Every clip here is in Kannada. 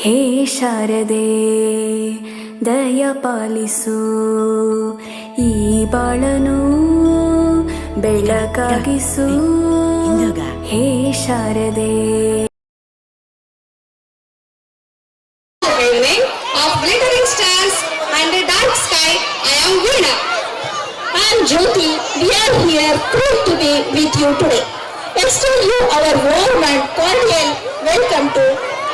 ಹೇ ಶಾರದೆ ದಯ ಪಾಲಿಸು, ಈ ಬಾಳನು ಬೆಳಕಾಗಿಸು. ಹೇ ಶಾರದೆ. Of glittering stars and a dark sky, I am Veena. I am Jyoti. We are here thrilled to be with you today. Extend you our warm and cordial welcome to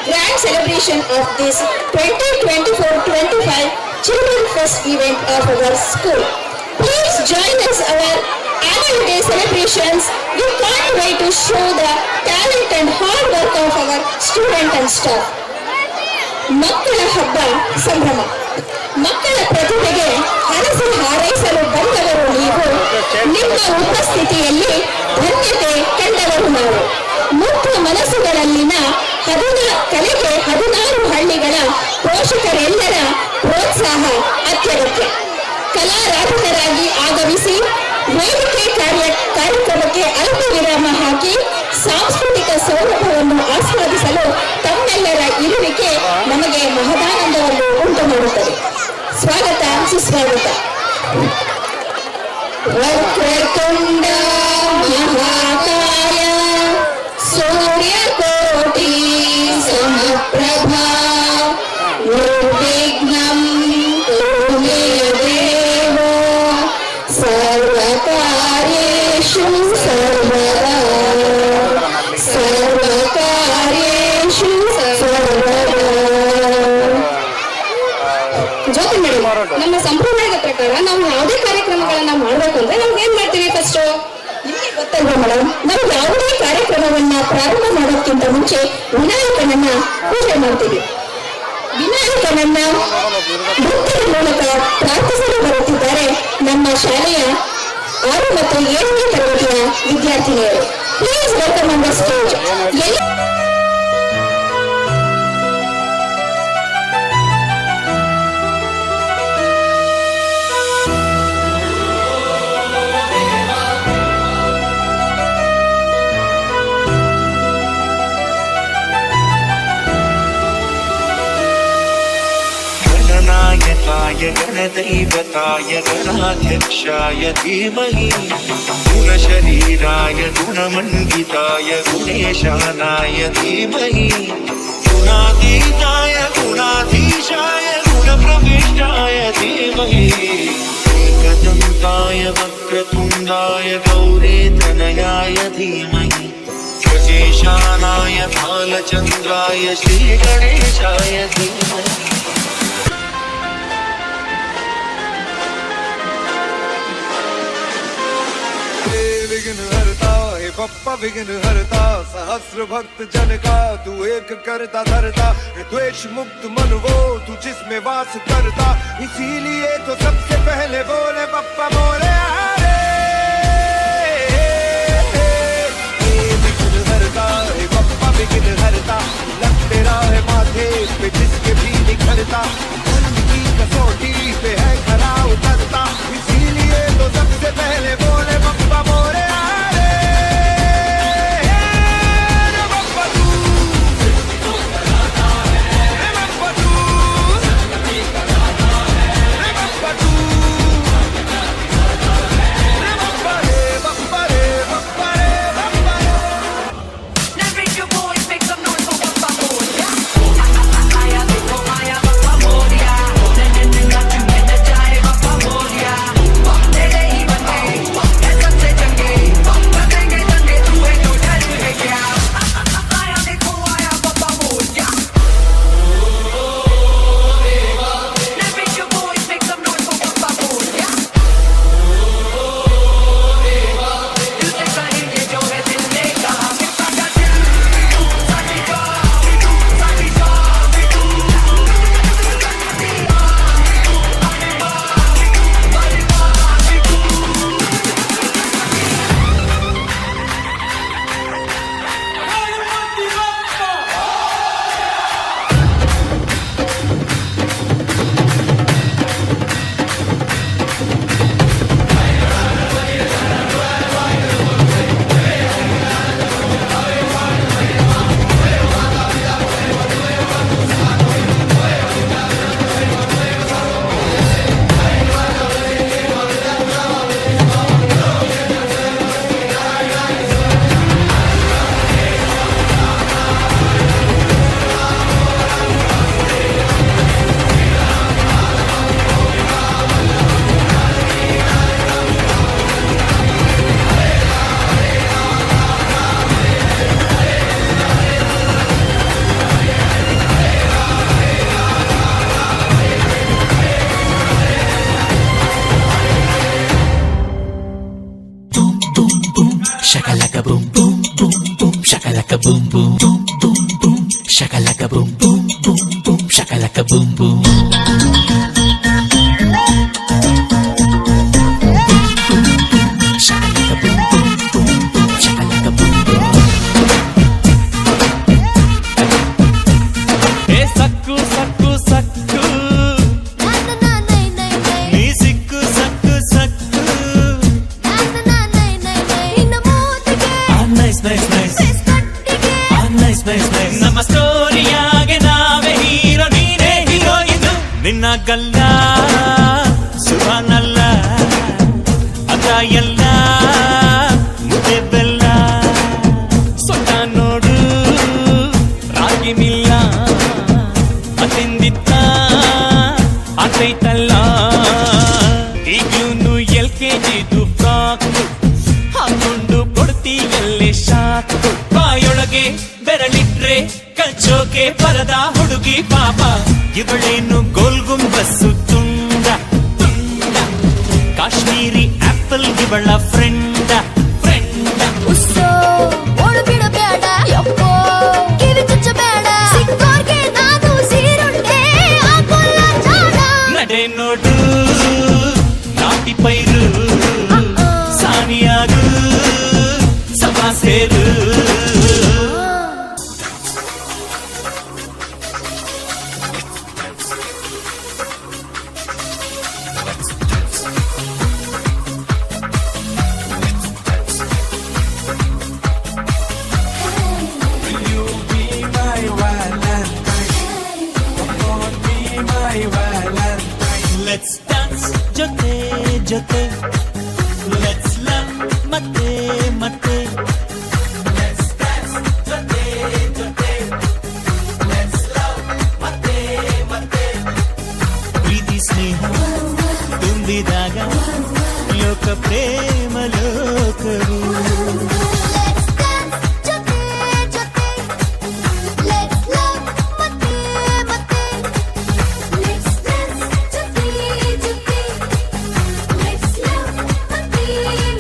grand celebration of this 2024-25 Children Fest event of our school. Please join us our annual day celebrations. We can't wait to show the talent and hard work of our students and staff. ಮಕ್ಕಳ ಹಬ್ಬ ಸಂಭ್ರಮ. ಮಕ್ಕಳ ಪ್ರತಿಭೆಗೆ ಹರಸಿ ಹಾರೈಸಲು ಬಂದವರು ನೀವು. ನಿಮ್ಮ ಉಪಸ್ಥಿತಿಯಲ್ಲಿ ಧನ್ಯತೆ ಕಂಡವರು ನಾವು. ಮುಕ್ತ ಮನಸ್ಸುಗಳಲ್ಲಿನ ಕಲೆಗೆ 16 ಹಳ್ಳಿಗಳ ಪೋಷಕರೆಲ್ಲರ ಪ್ರೋತ್ಸಾಹ ಅತ್ಯಗತ್ಯ. ಕಲಾರಾಧಕರಾಗಿ ಆಗಮಿಸಿ ವೇದಿಕೆ ಕಾರ್ಯಕ್ರಮಕ್ಕೆ ಅಲ್ಪ ವಿರಾಮ ಹಾಕಿ ಸಾಂಸ್ಕೃತಿಕ ಸೌರಭವನ್ನು ಆಸ್ವಾದಿಸಲು ತಮ್ಮೆಲ್ಲರ ಇರುವಿಕೆ ನಮಗೆ ಮಹದಾನಂದವನ್ನು ಉಂಟು ಮಾಡುತ್ತದೆ. ಸ್ವಾಗತ, ಸುಸ್ವಾಗತ. ವಕ್ರತುಂಡ ಮಹಾಕಾಯ ಸೂರ್ಯಕೋಟಿ ಸಮಪ್ರಭಾ ನಿರ್ವಿಘ್ನಂ ಕುರು ದೇವೋ ಸರ್ವಕಾರ್ಯೇಷು ಸರ್ವದಾ ಸರ್ವಕಾರ್ಯೇಷು ಸರ್ವದಾ. ಜ್ಯೋತಿ ಮೇಡಮ್, ನಮ್ಮ ಸಂಪ್ರದಾಯದ ಪ್ರಕಾರ ನಾವು ಯಾವುದೇ ಕಾರ್ಯಕ್ರಮಗಳನ್ನ ಮಾಡಬೇಕು ಅಂದ್ರೆ ನಾವು ಏನ್ ಮಾಡ್ತೀವಿ? ಫಸ್ಟ್ ನಿಮಗೆ ಗೊತ್ತಲ್ವಾ ಮೇಡಮ್, ನಾವು ಯಾವುದೇ ಕಾರ್ಯಕ್ರಮವನ್ನ ಪ್ರಾರಂಭ ಮಾಡೋಕ್ಕಿಂತ ಮುಂಚೆ ವಿನಾಯಕನನ್ನ ಪೂಜೆ ಮಾಡ್ತೀವಿ. ವಿನಾಯಕನನ್ನ ಭಕ್ತಿಯ ಮೂಲಕ ಪ್ರಾರ್ಥಿಸಲು ಬರುತ್ತಿದ್ದಾರೆ ನಮ್ಮ ಶಾಲೆಯ 6 ಮತ್ತು 7ನೇ ತರಗತಿಯ ವಿದ್ಯಾರ್ಥಿನಿಯರು. Please welcome on the stage. गणनायकाय गणदैवताय गणाध्यक्षाय धीमहि गुणशरीराय गुणमण्डिताय गुणेशानाय धीमहि गुणातीताय गुणाधीशाय गुणप्रविष्टाय धीमहि एकदन्ताय वक्रतुण्डाय गौरीतनयाय धीमहि गजेशानाय बालचन्द्राय श्रीगणेशाय धीमहि. विघ्न हरता हे बप्पा विघ्न हरता, सहस्र भक्त जन का तू एक करता धरता. द्वेष मुक्त मन वो तू जिसमें वास करता, इसीलिए तो सबसे पहले बोले बप्पा मोरे हरे. विघ्न हरता हे बप्पा विघ्न हरता, लग तेरा है माथे पे जिसके भी निखरता. धर्म की कसौटी पे है खरा उतरता, इसीलिए तो सबसे पहले बोले बप्पा मोरे. boom boom boom boom boom shakalaka boom boom boom boom shakalaka boom boom shakalaka boom boom boom boom shakalaka boom boom ఏ సక్కు సక్కు సక్కు నీ సిక్కు సక్కు సక్కు nice nice nice nice nice nice ನಮ್ಮ ಸ್ಟೋರಿಯಾಗೆ ನಾವೇ ಹೀರೋ ನೀನೇ ಹೀರೋಯಿನ್ ನಿನ್ನ ಗಲ್ಲ ಸುಭಾನಲ್ಲ ಅದ ಎಲ್ಲ ಮುದ್ದೆ ಬೆಲ್ಲ ಸೊಟ್ಟ ನೋಡು ರಾಗಿ ಮಿಲ್ಲ ಅತಿಂದಿತ್ತ ಆತೈತಲ್ಲ ಈಗ್ಲೂನು LKGದು ಫ್ರಾಕ್ ಹಾಕೊಂಡು ಕೊಡ್ತೀಯಲ್ಲೇ ಶಾಕ್ ಬಾಯೊಳಗೆ ಬೆರಳಿಟ್ರೆ ಕಚ್ಚೋಕೆ ಬರದ ಹುಡುಗಿ ಪಾಪ ಇವಳೇನು ಗೋಲ್ ಗುಂಬಸ್ಸು ತುಂಡ ತುಂಡ ಕಾಶ್ಮೀರಿ ಆಪಲ್ ಇವಳ ಫ್ರೆಂಡ ಫ್ರೆಂಡ ಉಸ್ಸೋ ಓಡು ಬಿಡಬೇಡ ಯಪ್ಪೋ ಕಿವಿ ಚುಚ್ಚಬೇಡ ಸಿಕ್ಕೋರ್ಗೆ ನಾನು ಸೀರುಂಡೆ ಹಾಕೋಲ್ಲ ಜಾಡ ನಡೆ ನೋಡು ನಾಟಿ ಪೈರು ಸಾನಿಯಾಗು ಸಭಾ ಸೇರು Let's dance ಜೊತೆ ಜೊತೆ Let's love ಮತ್ತೆ ಮತ್ತೆ Let's dance ಜೊತೆ ಜೊತೆ Let's love ಮತ್ತೆ ಮತ್ತೆ ಪ್ರೀತಿ ಸ್ನೇಹ ತುಂಬಿದಾಗ ಲೋಕ ಪ್ರೇಮ ಲೋಕವು ಲೆಟ್ಸ್ ಡ್ಯಾನ್ಸ್ ಜೊತೆ ಜೊತೆ ಲೆಟ್ಸ್ ಲವ್ ಮತ್ತೆ ಮತ್ತೆ ಲೆಟ್ಸ್ ಡ್ಯಾನ್ಸ್ ಜೊತೆ ಜೊತೆ ಲೆಟ್ಸ್ ಲವ್ ಮತ್ತೆ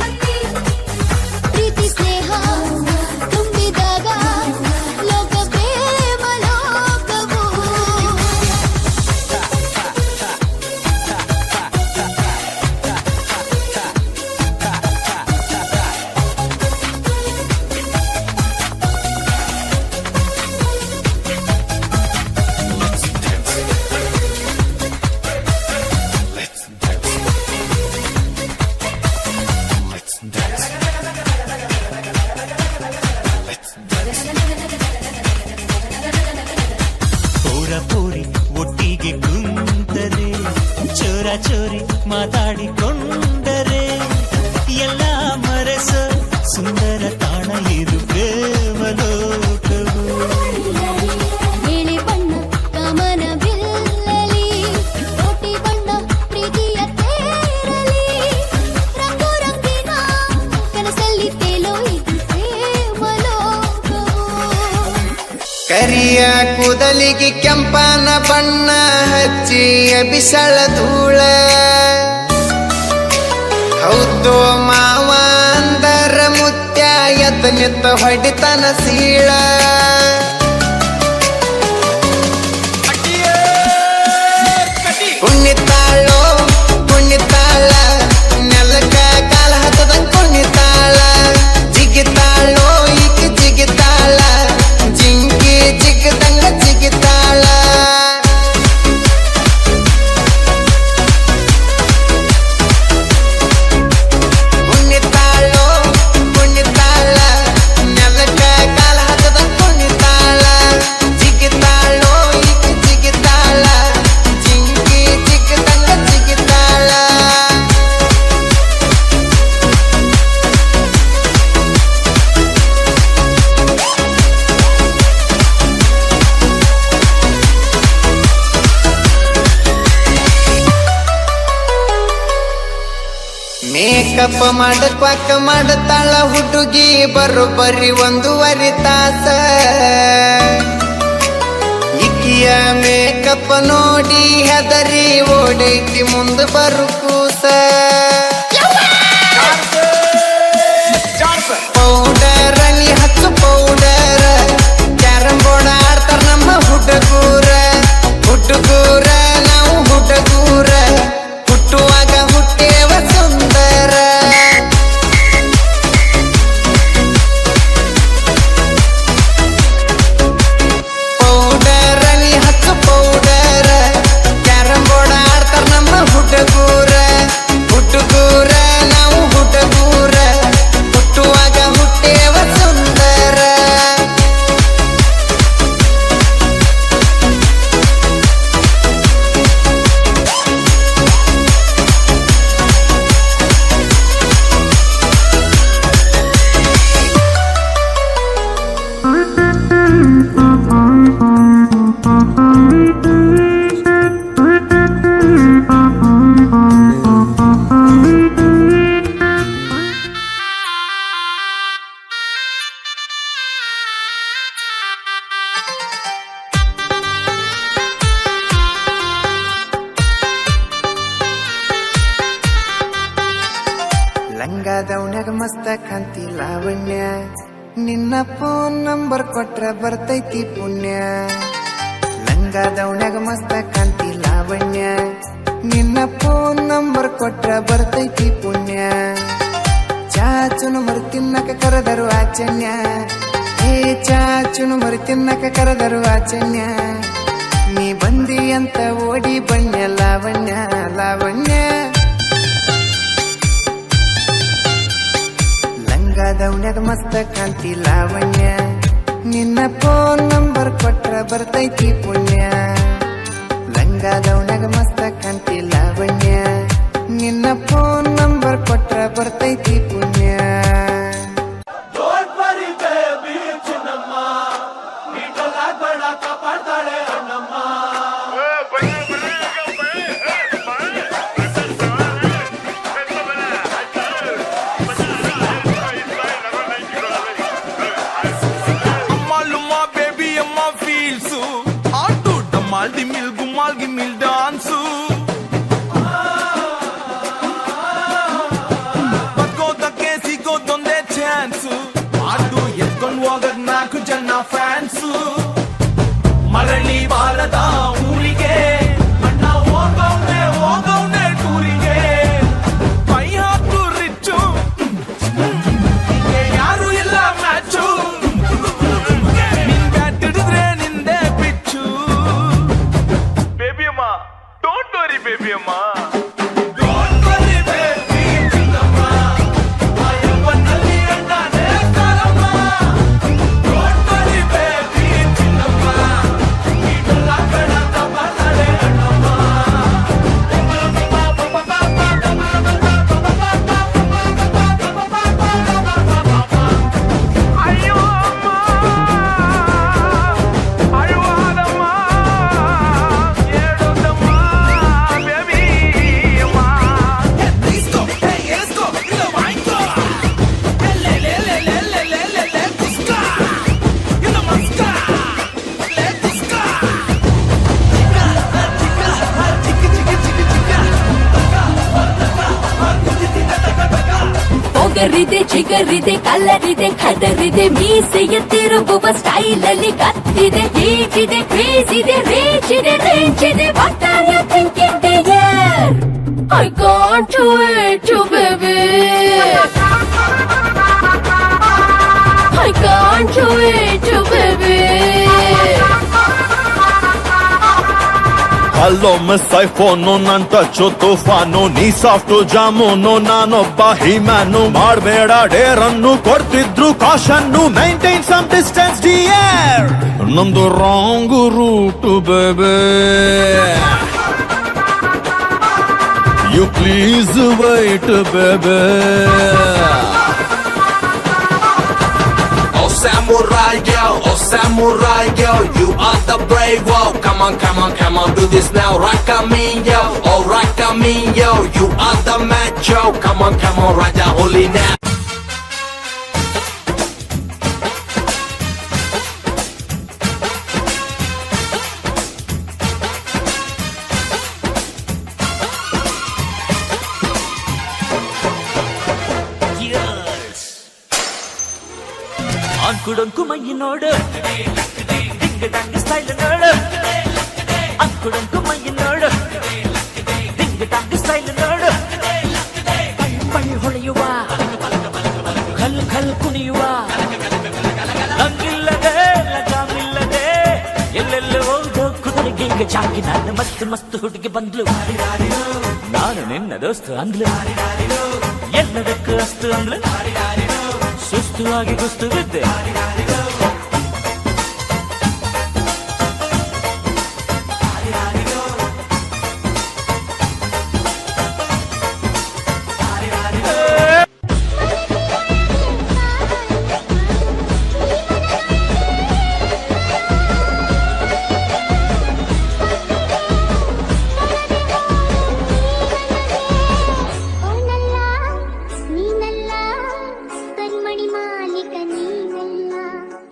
ಮತ್ತೆ ಪ್ರೀತಿ ಸ್ನೇಹ ತುಂಬಿದಾಗ ಲೋಕ ಪ್ರೇಮ ಲೋಕವು ಪೂರ ಪೂರಿ ಒಟ್ಟಿಗೆ ಕುಂತರೆ ಚೋರ ಚೋರಿ ಮಾತಾಡಿಕೊಂಡರೆ ಎಲ್ಲ ಮರೆಸ ಸುಂದರ ತಾಣ ಇದು ಪ್ರೇಮ ಲೋಕವು ನೀಲಿ ಬಣ್ಣ ಕಾಮನ ಬಿಲ್ಲಲಿ ಕೋಟಿ ಬಣ್ಣ ಪ್ರೀತಿಯ ತೇರಲಿ ರಂಗು ರಂಗಿನ ಕನಸಲ್ಲಿ ತೇಲೋ ಇದು ಪ್ರೇಮ ಲೋಕವು ಕರಿಯ ಕೂದಲಿಗೆ ಕೆಂಪನ ಬಣ್ಣ ಹಚ್ಚಿ ಬಿಸಳ ಧೂಳ ಹೌದೋ ಮಾವ ಅಂದರ ಮುತ್ಯ ಎತ್ತ ನಿತ್ತ ಹೊಡಿತನ ಸೀಳ ಕುಣಿತಾಳೋ ಕುಣಿತಾಳ ನೆಲಕ ಕಾಲ ಹತ್ತದಂಗ ಕುಣಿತಾಳ ಜಿಗಿತಾಳೋ ಈಗ ಜಿಗಿತಾಳ ಜಿಂಕಿ ಜಿಗದಂಗ ಜಿಗಿತಾಳ ಕುಣಿತಾಳೋ ಕುಣಿತಾಳ ನೆಲಕ ಕಾಲ ಹತ್ತದಂಗ ಕುಣಿತಾಳ ಜಿಗಿತಾಳೋ ಈಗ ಜಿಗಿತಾಳ ಜಿಂಕಿ ಜಿಗದಂಗ ಜಿಗಿತಾಳ ಮೇಕಪ್ ಮಾಡಕ್ವಾಕ ಮಾಡತಾಳ ಹುಡುಗಿ ಬರೋಬ್ಬರಿ 1.5 ತಾಸ ಇಕ್ಕಿಯ ಮೇಕಪ್ ನೋಡಿ ಹೆದರಿ ಓಡೈತಿ ಮುಂದ ಬರು ಕೂಸ ಪೌಡರ್ ನೀ ಹಚ್ಚು ಪೌಡರ್ ಹುಡುಗೂರ ಹುಡುಗೂರ ನಾವು ಹುಡುಗೂರ ಹುಟ್ಟುವಾಗ ಹುಟ್ಟೇವ ಸುಂದರ ಪೌಡರ ನೀ ಹಚ್ಚು ಪೌಡರ ಕ್ಯಾರಂ ಬೋರ್ಡ್ ಆಡ್ತಾರ ನಮ್ಮ ಹುಡುಗೂರ ಹುಡುಗೂರ ನಾವು ಹುಡುಗೂರ ಹುಟ್ಟುವಾಗ ಹುಟ್ಟೇವ ಸುಂದರ ಲಂಗಾದವನ್ಯಾಗ ಮಸ್ತ ಕಾಂತಿ ಲಾವಣ್ಯ ನಿನ್ನ ಫೋನ್ ನಂಬರ್ ಕೊಟ್ರ ಬರ್ತೈತಿ ಪುಣ್ಯ ಲಂಗಾದವನ್ಯಾಗ ಮಸ್ತ ಕಾಂತಿ ಲಾವಣ್ಯ ನಿನ್ನ ಫೋನ್ ನಂಬರ್ ಕೊಟ್ರ ಬರ್ತೈತಿ ಪುಣ್ಯ ಚಾಚುನು ಮರು ತಿನ್ನಕ ಕರೆದರು ಆಚನ್ಯ ಏ ಚಾಚುನು ಮರು ತಿನ್ನಕ ಕರೆದರು ಆಚನ್ಯ ನೀ ಬಂದಿ ಅಂತ ಓಡಿ ಬಣ್ಣ ಲಾವಣ್ಯ ಲಾವಣ್ಯ ಲಂಗಾದವನ್ಯಾಗ ಮಸ್ತ ಕಾಂತಿ ಲಾವಣ್ಯ ನಿನ್ನ ಫೋನ್ ನಂಬರ್ ಕೊಟ್ರ ಬರ್ತೈತಿ ಪುಣ್ಯ ಲಂಗಾದವನ್ಯಾಗ ಮಸ್ತ ಕಾಂತಿ ಲಾವಣ್ಯ ನಿನ್ನ ಫೋನ್ ನಂಬರ್ ಕೊಟ್ರ ಬರ್ತೈತಿ ಪುಣ್ಯ ಗುಮ್ಮಾಲ್ ಗಿಮ್ಮಿಲ್ ಡಾನ್ಸು ಬದುಕೋದಕ್ಕೆ ಸಿಗೋದೊಂದೇ ಚಾನ್ಸು ಅದು ಎತ್ಕೊಂಡು ಹೋಗದ್ 4 ಜನ ಫ್ಯಾನ್ಸು ಮರಳಿ ಬಾರದ ಊರಿಗೆ ಅಣ್ಣ ಹೋಗವ್ನೆ ಟೂರಿಗೆ ಕೈ ಹಾಕು ರಿಚ್ಚು ಯಾರು ಇಲ್ಲ ಮ್ಯಾಚು ನಿನ್ ಬ್ಯಾಟ್ ಹಿಡಿದ್ರೆ ನಿಂದೆ pitch Don't worry, baby, amma. Don't worry, baby, chinnamma. Ayavanalli andane karamma. Don't worry, baby, chinnamma. Idalla kadanta padale annamma. Ayyo amma. Ayyo adamma. ಒಗರಿದೆ ಚಿಗರಿದೆ ಕಲರಿದೆ ಖದರಿದೆ ಮೀಸೆಯ ತಿರುಗುವ ಸ್ಟೈಲ್ ಅಲ್ಲಿ ಕತ್ತಿದೆ ಹೀಗಿದೆ ಕ್ರೇಜ್ ಇದೆ ರೇಂಜ್ ಇದೆ ರೇಂಜ್ ಇದೆ what are you thinking dear I can't wait to baby I can't wait to baby Hello, miss iPhone, non toucho tufano, ನೀ ಸಾಫ್ಟು ಜಾಮೂನು ನಾನೊಬ್ಬ ಹೀಮ್ಯಾನು ಮಾಡಬೇಡ ಡೇರನ್ನು ಕೊಡ್ತಿದ್ರು ಕಾಶನ್ನು ಮೈಂಟೈನ್ ಸಮ್ ಡಿಸ್ಟೆನ್ಸ್ ಡಿಯರ್ ನಮ್ದು wrong route baby you please wait baby samurai girl, you are the brave one. Come on, do this now. Rock me, yo, oh rock me, yo, you are the macho. Come on, Raja holy now. ಆನ್ಕುಡೊಂಕು ಮೈ ನೋಡು ಡಿಂಗ್ ಡಂಗ್ ಸ್ಟೈಲ್ ನೋಡು ಅಂಕುಡಂಕು ಮೈ ನೋಡು ಡಿಂಗ್ ಡಂಗ್ ಸ್ಟೈಲ್ ನೋಡು ಪಳ್ ಪಳ್ ಹೊಳೆಯುವ ಖಲ್ ಖಲ್ ಕುಣಿಯುವ ಲಂಗಿಲ್ಲದೆ ಲಗಾಮಿಲ್ಲದೆ ಎಲ್ಲೆಲ್ಲ ಹೋಗೋ ಕುದುರೆಗೆ ಈಗ ಚಾಕಿ ನಾನು ಮಸ್ತ್ ಮಸ್ತ್ ಹುಡುಗಿ ಬಂದ್ಲು ನಾನು ನಿನ್ನ ದೋಸ್ತು ಅಂದ್ಲು ಎಲ್ಲದಕ್ಕೂ ಅಸ್ತು ಅಂದ್ಲು ಸುಸ್ತು ಆಗಿ ಗುಸ್ತು ಬಿದ್ದೆ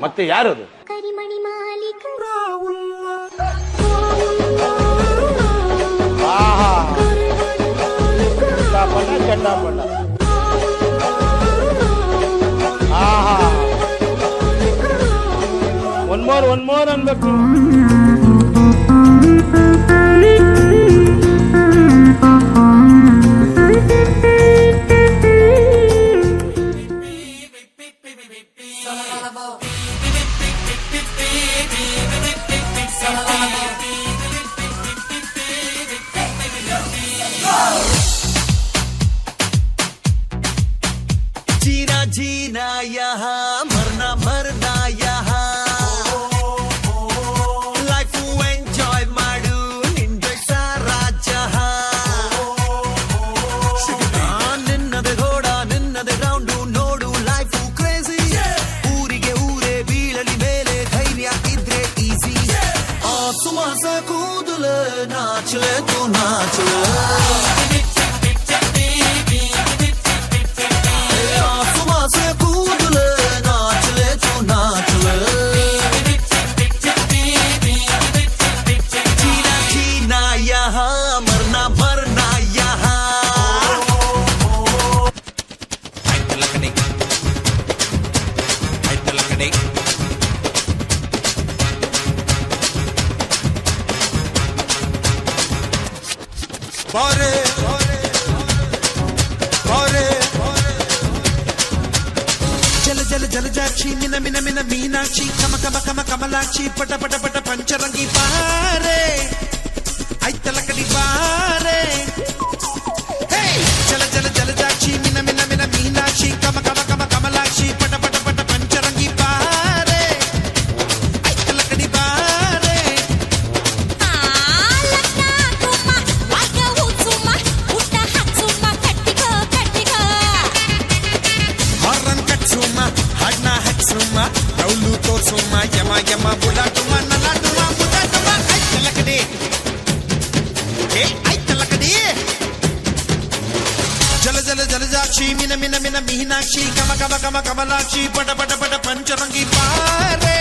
ಮತ್ತೆ ಯಾರದು? ಕರಿಮಣಿ ಮಾಲೀಕ ಚಂಡಾಪಟ ಒನ್ ಮೋರ್ ಅನ್ಬೇಕು. जीना जीना यहाँ मरना मरना यहाँ लाइफ ಎಂಜಾಯ್ ಮಾಡು ನಿಂದೆ ಸಾರಾ ಜಹಾನ್ ನಿನ್ನದೆ ಘೋಡ ನಿನ್ನದೆ ಗ್ರೌಂಡು ನೋಡು ಲೈಫ್ ಕ್ರೇಜಿ ಊರಿಗೆ ಊರೇ ಬೀಳಲಿ ಮೇಲೆ ಧೈರ್ಯ ಇದ್ರೆ ಈಸಿ ಸುಮಾಸ ಕೂದಲು ನಾಚಲೆ ತು ನಾಚಲೆ जल जल जल जाक्षी मिन मिन मिन मीनाक्षी कम कम कम कमलाक्षी पट पट पट पंचरंगी पारे ऐतलकड़ी पारे जल जल जल जाक्षी मिन मिन मिन मीनाक्षी कम कम कम कमलाक्षी पट पट पट पंचरंगी पारे ऐतलकड़ी पारे ಹಾಡ್ನಾ ಹಚ್ಚುಮ್ಮ ಡೌಲು ತೋರ್ಸುಮ್ಮ ಯಮ ಯಮ ಬುಲಾಟುಮ್ಮ ನಲಾಟುಮ್ಮ ಬುಲಾಟುಮ್ಮ ಐತಲ ಕಡೆ ಐತಲ ಕಡೆ ಜಲ ಜಲ ಜಲಜಾಕ್ಷಿ ಮಿನ ಮಿನ ಮಿನ ಮೀನಾಕ್ಷಿ ಕಮ ಕಮ ಕಮ ಕಮಲಾಕ್ಷಿ ಪಟ ಪಟ ಪಟ ಪಂಚರಂಗಿ ಪಾರೆ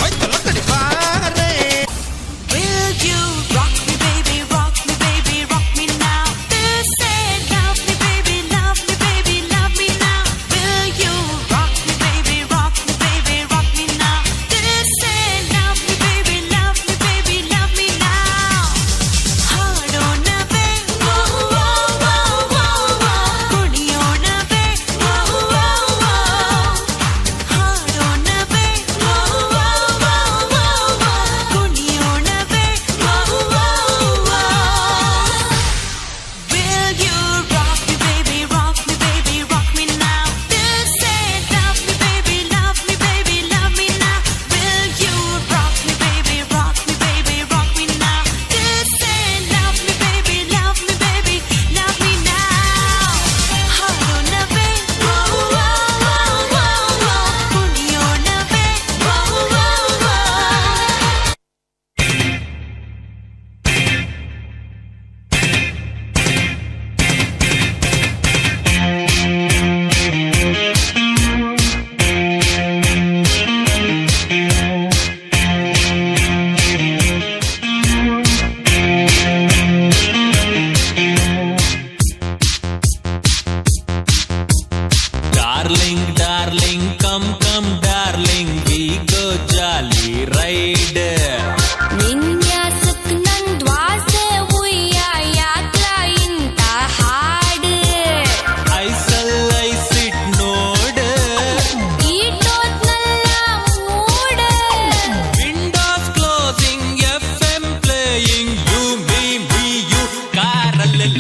ಐತಲ ಕಡೆ Pare Will you rock me baby, rock me baby, rock me now? This said love me baby, love me baby, love me now. Will you rock me baby, rock me baby, rock me now? This said love me baby, love me baby, love me now. ಹಾಡೋಣ ಬೇ ಓ ಓ ಓ ಓ ಕುಣಿಯೋಣ ಬೇ ಓ ಓ ಓ ಹಾಡೋಣ ಬೇ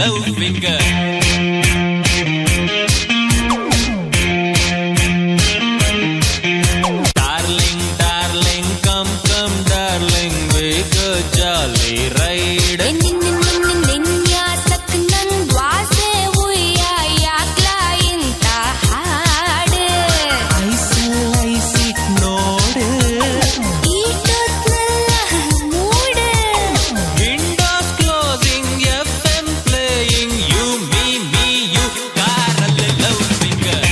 love finger darling darling come come darling ವೇಗ ಜಾಲಿ ರೈಡ್ ನಿನ್ಯಾಸಕ್ ನನ್ ದ್ವಾಸೆ ಉಯ್ಯ ಯಾಕ್ಲ ಇಂತ ಹಾಡು ಐಸಿ ನೋಡು ಇಷ್ಟೊತ್ನೆಲ್ಲ mood windows closing FM playing you me you ಕಾರಲ್ಲಿ ಲವ್ ಫಿಂಗರ್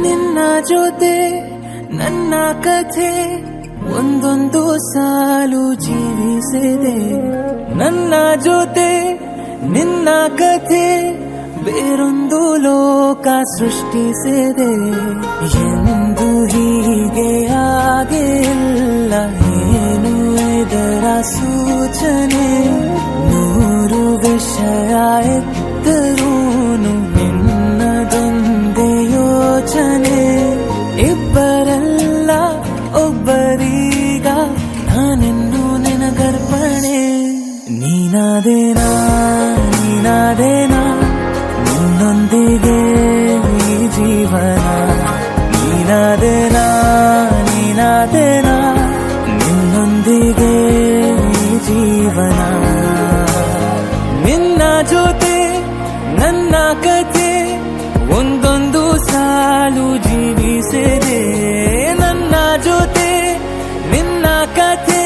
ನಿನ್ನ ಜೊತೆ ನನ್ನ ಕಥೆ ಒಂದೊಂದು ಸಾಲು ಜೀವಿಸಿದೆ ನನ್ನ ಜೊತೆ ನಿನ್ನ ಕಥೆ ಬೇರೊಂದು ಲೋಕ ಸೃಷ್ಟಿಸಿದೆ ಎಂದು ಹೀಗೆ ಆಗಿಲ್ಲ ಏನು ಇದರ ಸೂಚನೆ ನೂರು ವಿಷಯ ಎತ್ತರೂನು ನಿನ್ನದೊಂದೇ ಯೋಚನೆ ಇಬ್ಬರಲ್ಲ ಒಬ್ಬರೀಗ ನಾನಿನ್ನು ನಿನಗರ್ಪಣೆ ನೀನಾದೇನಾ ನೀನಾದೇನಾ ನಿನ್ನೊಂದಿಗೆ ಈ ಜೀವನ ನೀನಾದೇನಾ ನೀನಾದೇನಾ ನಿನ್ನೊಂದಿಗೆ ಈ ಜೀವನ ನಿನ್ನ ಜೊತೆ ನನ್ನ ಕಥೆ ಒಂದೊಂದು ಸಾಲು ಜೀವಿಸಿದೆ ನನ್ನ ಜೊತೆ ನಿನ್ನ ಕಥೆ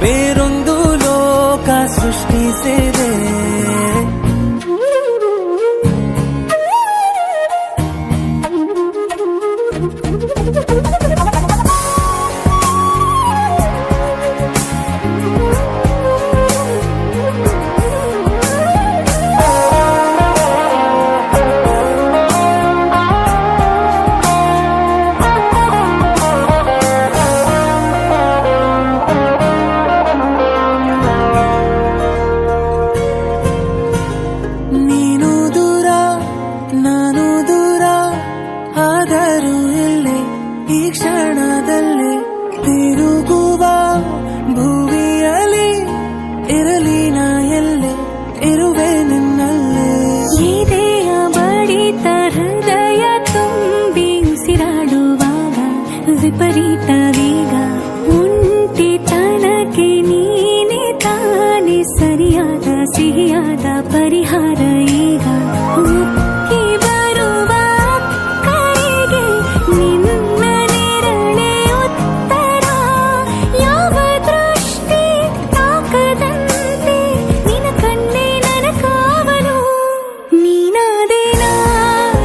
ಬೇರೊಂದು ಲೋಕ ಸೃಷ್ಟಿಸಿದೆ ನೀನು ದೂರ ನಾನು ದೂರ ಆದರೂ ಇಲ್ಲೇ ಈ ಕ್ಷಣದಲ್ಲಿ ತಿರುಗುವ ಭುವಿಯಲ್ಲಿ ಇರಲಿ ನಾ ಎಲ್ಲೆ ಇರುವೆ ನಿನ್ನಲ್ಲೇ ಎದೆಯ ಬಡಿತ ಹೃದಯ ತುಂಬಿ ಉಸಿರಾಡುವಾಗ ವಿಪರೀತ ವೇಗ ಒಂಟಿತನಕ್ಕೆ ನೀನೆ ತಾನೆ ಸರಿಯಾದ ಸಿಹಿಯಾದ ಪರಿಹಾರ ಈಗ ಉಕ್ಕಿ ಬರುವ ಕರೆಗೆ ನಿನ್ನ ನೆರಳೆ ಉತ್ತರ ಯಾವ ದೃಷ್ಟಿ ತಾಕದಂತೆ ನಿನ ಕಣ್ಣೆ ನನ್ನ ಕಾವಲು ನೀನಾದೇನಾ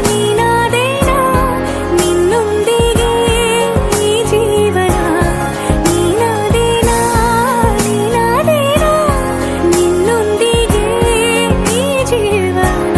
ನೀನಾದೇನಾ ನಿನ್ನೊಂದಿಗೆ ಈ ಜೀವನ ನೀನಾದೇನಾ ನೀನಾದೇನಾ ನಿನ್ನೊಂದಿಗೆ ಈ ಜೀವನ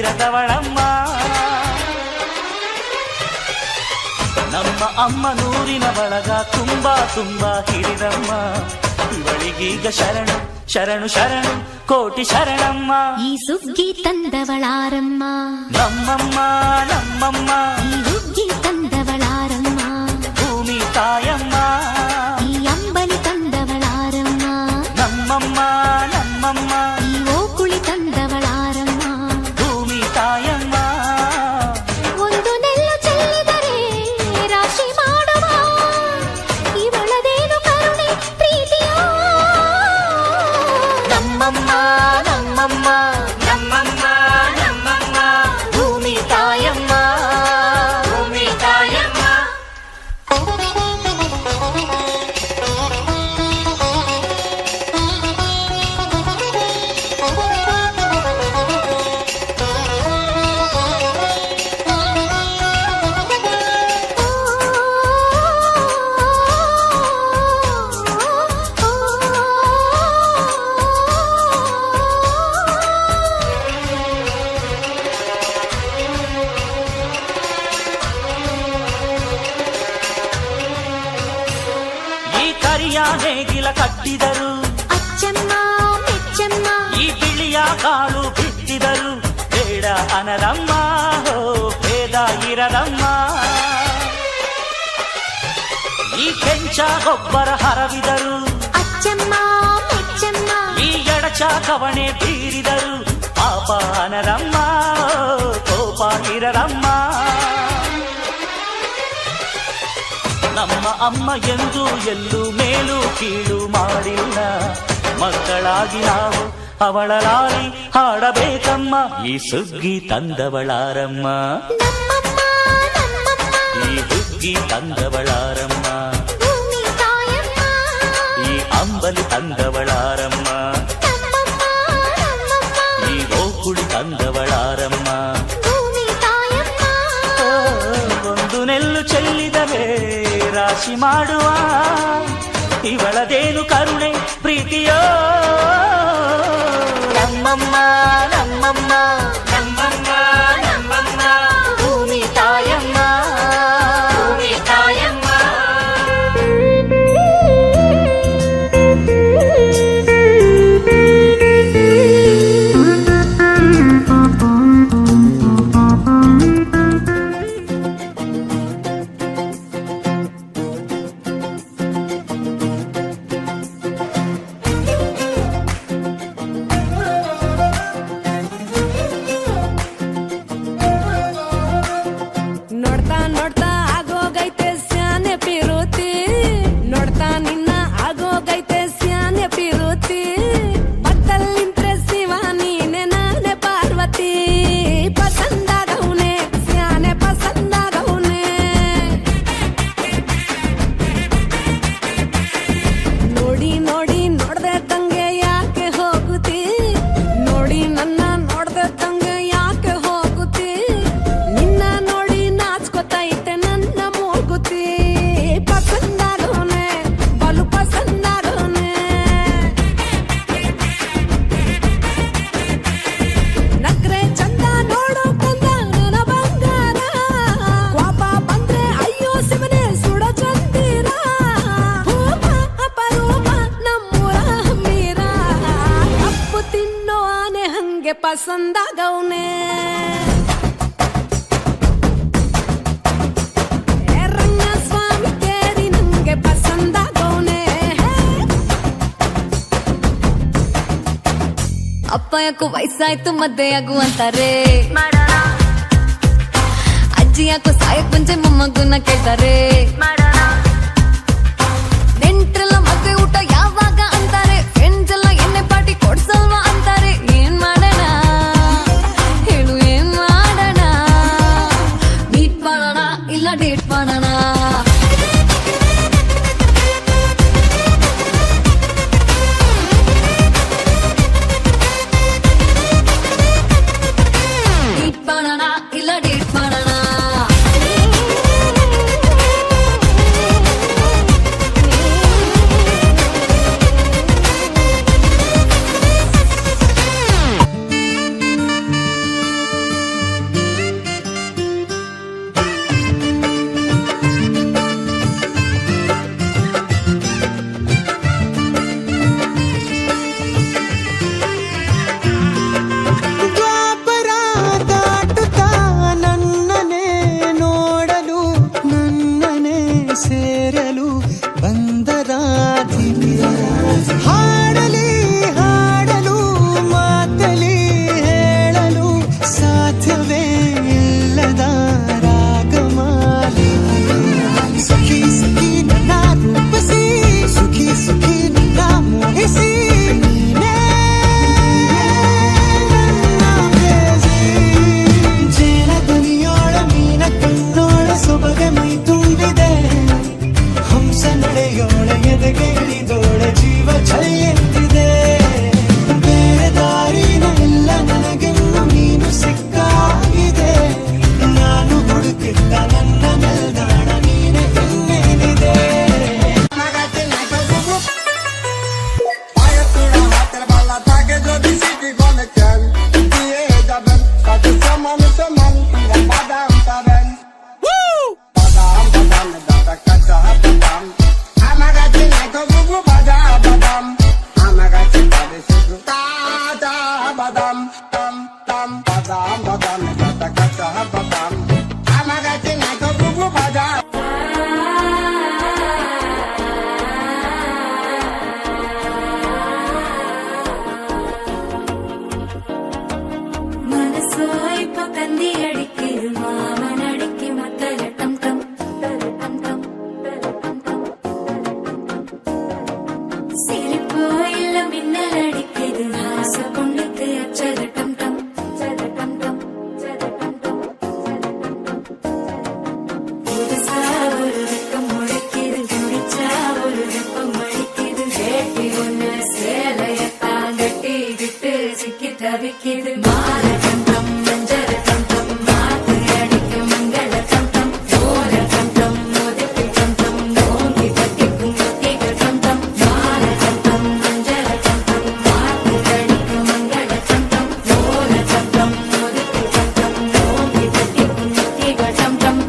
ಇರದವಳಮ್ಮ. ನಮ್ಮ ಅಮ್ಮ ನೂರಿನ ಬಳಗ ತುಂಬಾ ತುಂಬಾ ಹಿರಿದಮ್ಮ. ಇವಳಿಗೀಗ ಶರಣು ಶರಣು ಶರಣು ಕೋಟಿ ಶರಣಮ್ಮ. ಈ ಸುಗ್ಗಿ ತಂದವಳಾರಮ್ಮ, ನಮ್ಮಮ್ಮ ನಮ್ಮಮ್ಮ, ಈ ಹುಗ್ಗಿ ತಂದವಳಾರಮ್ಮ, ಭೂಮಿ ತಾಯಮ್ಮ. ಈ ಅಂಬಲಿ ತಂದವಳಾರಮ್ಮ, ನಮ್ಮಮ್ಮ ನಮ್ಮಮ್ಮ, ಈ ಓಕುಳಿ ತಂದವಳಾರಮ್ಮ. ಭೂಮಿ ತಾಯಮ್ಮ. ಒಂದು ನೆಲ್ಲು ಚೆಲ್ಲಿದರೆ ರಾಶಿ ಮಾಡುವ ಇವಳದೇನು ಕರುಣೆ ಪ್ರೀತಿಯೋ. ನಮ್ಮಮ್ಮ ನಮ್ಮಮ್ಮ ನಮ್ಮಮ್ಮ ನಮ್ಮಮ್ಮ, ಭೂಮಿ ತಾಯಮ್ಮ ಭೂಮಿ ತಾಯಮ್ಮ. ಈ ಕರಿಯ ನೇಗಿಲ ಕಟ್ಟಿದರು, ಅಚ್ಚಮ್ಮ ಮೆಚ್ಚಮ್ಮ, ಈ ಬಿಳಿಯ ಕಾಳು ಬಿತ್ತಿದರು. ಬೇಡ ಅನರಮ್ಮ, ಹೋ ಭೇದ ಇರದಮ್ಮ. ಈ ಕೆಂಚ ಗೊಬ್ಬರ ಹರವಿದರು, ಅಚ್ಚಮ್ಮ ಮೆಚ್ಚಮ್ಮ, ಈ ಎಡಚ ಕವಣೆ ಬೀರಿದರು. ಪಾಪ ಅನರಮ್ಮ, ಕೋಪ ಇರದಮ್ಮ. ನಮ್ಮ ಅಮ್ಮ ಎಂದು ಎಲ್ಲೂ ಮೇಲು ಕೀಳು ಮಾಡಿಲ್ಲ. ಮಕ್ಕಳಾಗಿ ನಾವು ಅವಳ ಲಾಲಿ ಹಾಡಬೇಕಮ್ಮ. ಈ ಸುಗ್ಗಿ ತಂದವಳಾರಮ್ಮ, ನಮ್ಮಮ್ಮ ನಮ್ಮಮ್ಮ, ಈ ಹುಗ್ಗಿ ತಂದವಳಾರಮ್ಮ, ಭೂಮಿ ತಾಯಮ್ಮ. ಈ ಅಂಬಲಿ ತಂದವಳಾರಮ್ಮ, ನಮ್ಮಮ್ಮ ನಮ್ಮಮ್ಮ, ಈ ಓಕುಳಿ ತಂದವಳಾರಮ್ಮ. ಭೂಮಿ ತಾಯಮ್ಮ. ಒಂದು ನೆಲ್ಲು ಚೆಲ್ಲಿದರೆ ರಾಶಿ ಮಾಡುವ ಇವಳದೇನು ಕರುಣೆ ಪ್ರೀತಿಯೋ. ನಮ್ಮಮ್ಮ ನಮ್ಮಮ್ಮ ನಮ್ಮಮ್ಮ ನಮ್ಮಮ್ಮ, ಭೂಮಿ ತಾಯಮ್ಮ ಭೂಮಿ ತಾಯಮ್ಮ. ನೋಡ್ತಾ ನೋಡ್ತಾ ಆಗೋಗೈತೆ ಸ್ಯಾನೆ ಪಿರುತಿ, ನೋಡ್ತಾ ನಿನ್ನ ಆಗೋಗೈತೆ ಸ್ಯಾನೆ ಪಿರುತಿ. ಪಕ್ಕಲ್ಲಿಂತ್ರೆ ಶಿವ ನೀನೆ ನಾನೆ ಪಾರ್ವತಿ. ಪಸಂದಾಗವ್ನೆ ಸ್ಯಾನೆ ಪಸಂದಾಗವ್ನೆ. ನೋಡಿ ನೋಡಿ ನೋಡ್ದೆ ತಂಗೆ ಯಾಕೆ ಹೋಗುತ್ತಿ, ನೋಡಿ ನನ್ನ ನೋಡ್ದೆ ತಂಗೆ ಯಾಕೆ ಹೋಗುತ್ತಿ. ನಿನ್ನ ನೋಡಿ ನಾಚ್ಕೊತೈತೆ ನನ್ನ ಮೂಗುತಿ. ಪಸಂದಾಗವ್ನೆ ಬಲು ಪಸಂದಾಗವ್ನೆ. ನಕ್ರೆ ಚಂದ ನೋಡು ಕಂದ ನನ್ನ ಬಂಗಾರ. ಕೋಪ ಬಂದ್ರೆ ಅಯ್ಯೋ ಶಿವನೇ ಸುಡ ಚಂದಿರ. ಭೂಮ ಅಪರೂಪ ನಮ್ಮೂರ ಹಮ್ಮೀರ. ಕಪ್ಪು ತಿನ್ನೋ ಆನೆ ಹಂಗೆ ಪಸಂದಾಗವ್ನೆ. ರಂಗ ಸ್ವಾಮಿ ಕೇರಿ ನಂಗೆ ಪಸಂದಾಗವ್ನೆ. ಅಪ್ಪ ಯಾಕೋ ವಯಸ್ಸಾಯ್ತು ಮದ್ದೆಯಾಗು ಅಂತಾರೆ. ಅಜ್ಜಿ ಯಾಕೋ ಸಾಯಕ್ ಮುಂಚೆ ಮೊಮ್ಮಗುನ ಕೇಳ್ತಾರೆ. ನೆಂಟ್ರೆಲ್ಲ ಮದ್ವೆ ಊಟ ಯಾವಾಗ ಅಂತಾರೆ. ಫ್ರೆಂಡ್ಸ್ ಎಲ್ಲ ಎಣ್ಣೆ ಪಾರ್ಟಿ ಕೊಡ್ಸಲ್ವಾ ಅಂತಾರೆ. ಏನ್ ಮಾಡೋಣ ಹೇಳು ಏನ್ ಮಾಡೋಣ. ಮೀಟ್ ಮಾಡೋಣ ಇಲ್ಲ ಡೇಟ್ ಮಾಡೋಣ. ಮೀಟ್ ಮಾಡೋಣ ಇಲ್ಲ ಡೇಟ್ ಮಾಡೋಣ. மனசோ இப்ப கந்தி அடிக்குது மாமன் அடிக்கு மத்தல டம் டம் டம் டம் சிரிப்போ இல்ல மின்னல் அடிக்குது ஆச பொண்ணுக்கு அச்சத டம் டம் டம் டம் புதுசா ஒரு வெக்கம் முளைக்குது குடிச்சா ஒரு வெப்பம் அடிக்குது வேட்டி ஒண்ணு சேலையத்தான் கட்டி விட்டு சிக்கி தவிக்குது மாற டம் டம் மஞ்சள் டம் டம் மாத்து அடிக்கும் மங்கள டம் டம் ஓர டம் டம் மோதிக்கு டம் டம் ஓங்கி பட்டிக்கும் முத்திகள் டம் டம் மாற டம் டம் மஞ்சள் டம் டம் மாத்து அடிக்கும் மங்கள டம் டம் ஓர டம் டம் மோதிக்கு டம் டம் ஓங்கி பட்டிக்கும் முத்திகள் டம் டம்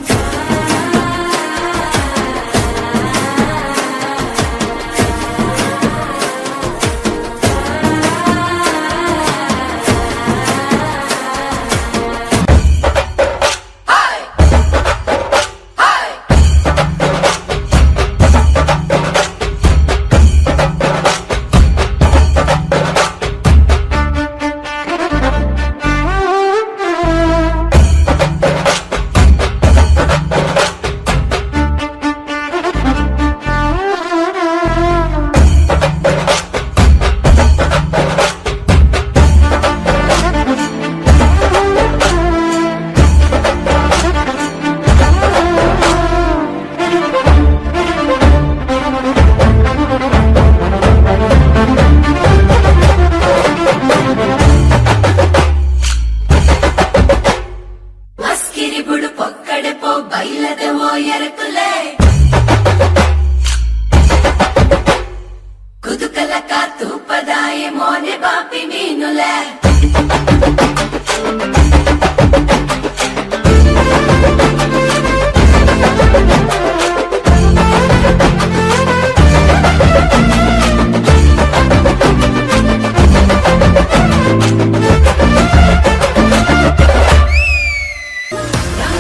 మస్కిరిబుడు పొక్కడపో బయలదవో ఎరకులే కుదుకలక తూపదాయే మోనే బాపి మీనులే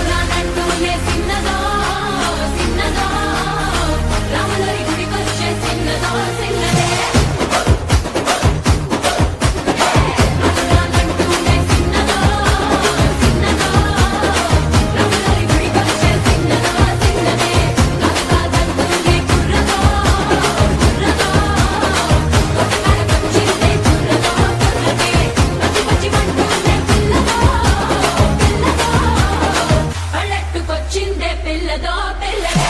రానంటూనే చిన్నదో చిన్నదో రాములరి గుడికొచ్చే చిన్నదో చిన్నదే రానంటూనే చిన్నదో చిన్నదో రాములరి గుడికొచ్చే చిన్నదో చిన్నదే కాదంటూనే కుర్రదో కుర్రదో కొట్టమరకొచ్చిందే కుర్రదో కుర్రదే పచ్చి పచ్చి మంటూనే పిల్లదో పల్లెట్టుకొచ్చిందే పిల్లదో పిల్లడే